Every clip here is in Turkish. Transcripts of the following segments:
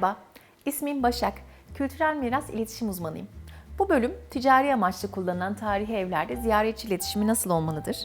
Merhaba, ismim Başak. Kültürel miras iletişim uzmanıyım. Bu bölüm ticari amaçlı kullanılan tarihi evlerde ziyaretçi iletişimi nasıl olmalıdır?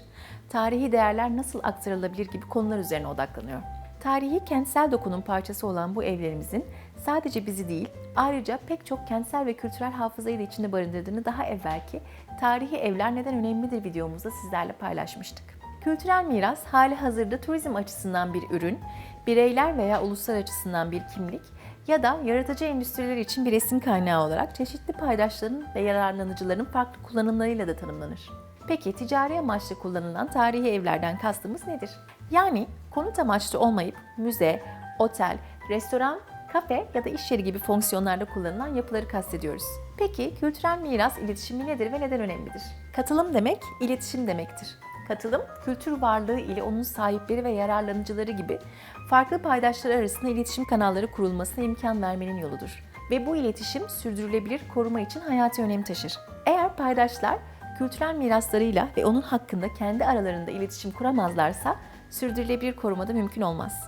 Tarihi değerler nasıl aktarılabilir gibi konular üzerine odaklanıyor. Tarihi kentsel dokunun parçası olan bu evlerimizin sadece bizi değil, ayrıca pek çok kentsel ve kültürel hafızayı da içinde barındırdığını daha evvelki Tarihi Evler Neden Önemlidir videomuzda sizlerle paylaşmıştık. Kültürel miras hali hazırda turizm açısından bir ürün, bireyler veya uluslar açısından bir kimlik ya da yaratıcı endüstriler için bir esin kaynağı olarak çeşitli paydaşların ve yararlanıcıların farklı kullanımlarıyla da tanımlanır. Peki ticari amaçlı kullanılan tarihi evlerden kastımız nedir? Yani konut amaçlı olmayıp müze, otel, restoran, kafe ya da iş yeri gibi fonksiyonlarda kullanılan yapıları kastediyoruz. Peki kültürel miras iletişimi nedir ve neden önemlidir? Katılım demek, iletişim demektir. Katılım, kültür varlığı ile onun sahipleri ve yararlanıcıları gibi farklı paydaşlar arasında iletişim kanalları kurulmasına imkan vermenin yoludur. Ve bu iletişim sürdürülebilir koruma için hayati önem taşır. Eğer paydaşlar kültürel miraslarıyla ve onun hakkında kendi aralarında iletişim kuramazlarsa sürdürülebilir koruma da mümkün olmaz.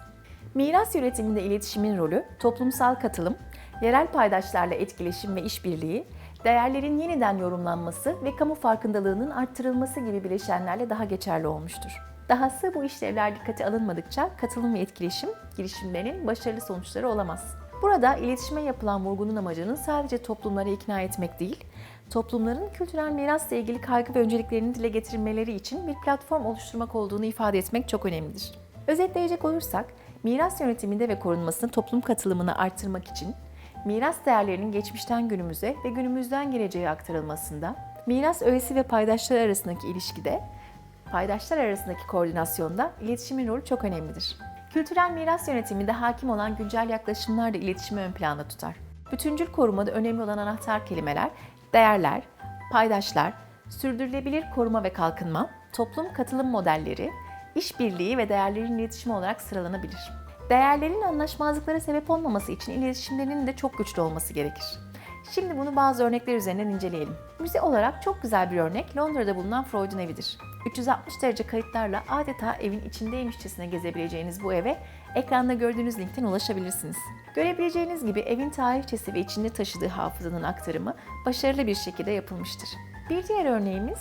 Miras yönetiminde iletişimin rolü, toplumsal katılım, yerel paydaşlarla etkileşim ve işbirliği, değerlerin yeniden yorumlanması ve kamu farkındalığının arttırılması gibi bileşenlerle daha geçerli olmuştur. Dahası bu işlevler dikkate alınmadıkça katılım ve etkileşim girişimlerinin başarılı sonuçları olamaz. Burada iletişime yapılan vurgunun amacının sadece toplumları ikna etmek değil, toplumların kültürel mirasla ilgili kaygı ve önceliklerini dile getirmeleri için bir platform oluşturmak olduğunu ifade etmek çok önemlidir. Özetleyecek olursak, miras yönetiminde ve korunmasında toplum katılımını arttırmak için miras değerlerinin geçmişten günümüze ve günümüzden geleceğe aktarılmasında, miras öğesi ve paydaşlar arasındaki ilişkide, paydaşlar arasındaki koordinasyonda iletişimin rolü çok önemlidir. Kültürel miras yönetiminde hakim olan güncel yaklaşımlar da iletişimi ön planda tutar. Bütüncül korumada önemli olan anahtar kelimeler, değerler, paydaşlar, sürdürülebilir koruma ve kalkınma, toplum katılım modelleri, işbirliği ve değerlerin iletişimi olarak sıralanabilir. Değerlerin anlaşmazlıklara sebep olmaması için iletişimlerinin de çok güçlü olması gerekir. Şimdi bunu bazı örnekler üzerinden inceleyelim. Müze olarak çok güzel bir örnek Londra'da bulunan Freud'un evidir. 360 derece kayıtlarla adeta evin içindeymişçesine gezebileceğiniz bu eve ekranda gördüğünüz linkten ulaşabilirsiniz. Görebileceğiniz gibi evin tarihçesi ve içinde taşıdığı hafızanın aktarımı başarılı bir şekilde yapılmıştır. Bir diğer örneğimiz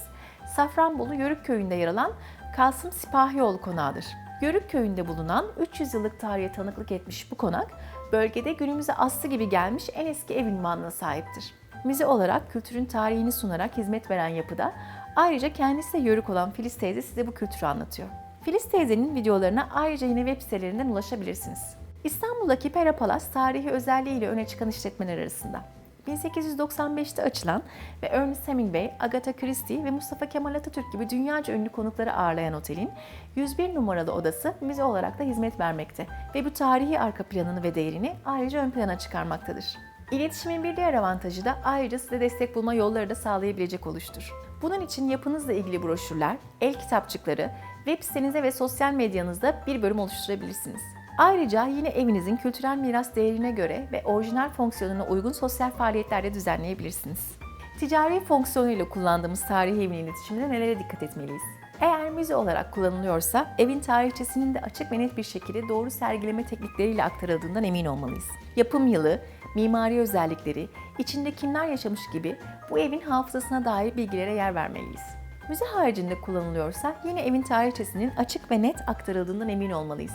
Safranbolu Yörük Köyü'nde yer alan Kasım Sipahioğlu Konağı'dır. Yörük Köyü'nde bulunan 300 yıllık tarihe tanıklık etmiş bu konak, bölgede günümüze aslı gibi gelmiş en eski ev unvanına sahiptir. Müze olarak kültürün tarihini sunarak hizmet veren yapıda, ayrıca kendisi de Yörük olan Filiz teyze size bu kültürü anlatıyor. Filiz teyzenin videolarına ayrıca yine web sitelerinden ulaşabilirsiniz. İstanbul'daki Pera Palas tarihi özelliğiyle öne çıkan işletmeler arasında. 1895'te açılan ve Ernest Hemingway, Agatha Christie ve Mustafa Kemal Atatürk gibi dünyaca ünlü konukları ağırlayan otelin 101 numaralı odası müze olarak da hizmet vermekte ve bu tarihi arka planını ve değerini ayrıca ön plana çıkarmaktadır. İletişimin bir diğer avantajı da ayrıca size destek bulma yolları da sağlayabilecek oluştur. Bunun için yapınızla ilgili broşürler, el kitapçıkları, web sitenize ve sosyal medyanızda bir bölüm oluşturabilirsiniz. Ayrıca yine evinizin kültürel miras değerine göre ve orijinal fonksiyonuna uygun sosyal faaliyetler de düzenleyebilirsiniz. Ticari fonksiyonuyla kullandığımız tarihi evin iletişiminde nelere dikkat etmeliyiz? Eğer müze olarak kullanılıyorsa, evin tarihçesinin de açık ve net bir şekilde doğru sergileme teknikleriyle aktarıldığından emin olmalıyız. Yapım yılı, mimari özellikleri, içinde kimler yaşamış gibi bu evin hafızasına dair bilgilere yer vermeliyiz. Müze haricinde kullanılıyorsa yine evin tarihçesinin açık ve net aktarıldığından emin olmalıyız.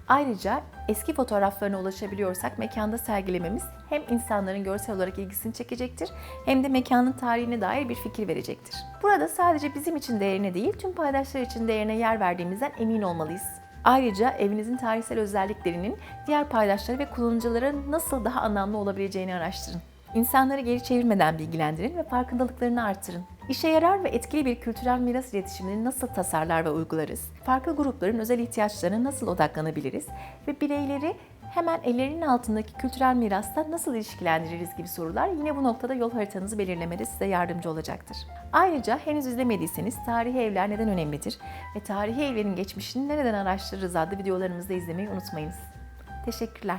Ayrıca eski fotoğraflarına ulaşabiliyorsak mekanda sergilememiz hem insanların görsel olarak ilgisini çekecektir hem de mekanın tarihine dair bir fikir verecektir. Burada sadece bizim için değerine değil, tüm paydaşlar için değerine yer verdiğimizden emin olmalıyız. Ayrıca evinizin tarihsel özelliklerinin diğer paydaşları ve kullanıcılara nasıl daha anlamlı olabileceğini araştırın. İnsanları geri çevirmeden bilgilendirin ve farkındalıklarını artırın. İşe yarar ve etkili bir kültürel miras iletişimini nasıl tasarlar ve uygularız? Farklı grupların özel ihtiyaçlarına nasıl odaklanabiliriz? Ve bireyleri hemen ellerinin altındaki kültürel mirasla nasıl ilişkilendiririz gibi sorular yine bu noktada yol haritanızı belirlemede size yardımcı olacaktır. Ayrıca henüz izlemediyseniz Tarihi Evler Neden Önemlidir ve Tarihi Evlerin Geçmişini Nereden Araştırırız adlı videolarımızı da izlemeyi unutmayınız. Teşekkürler.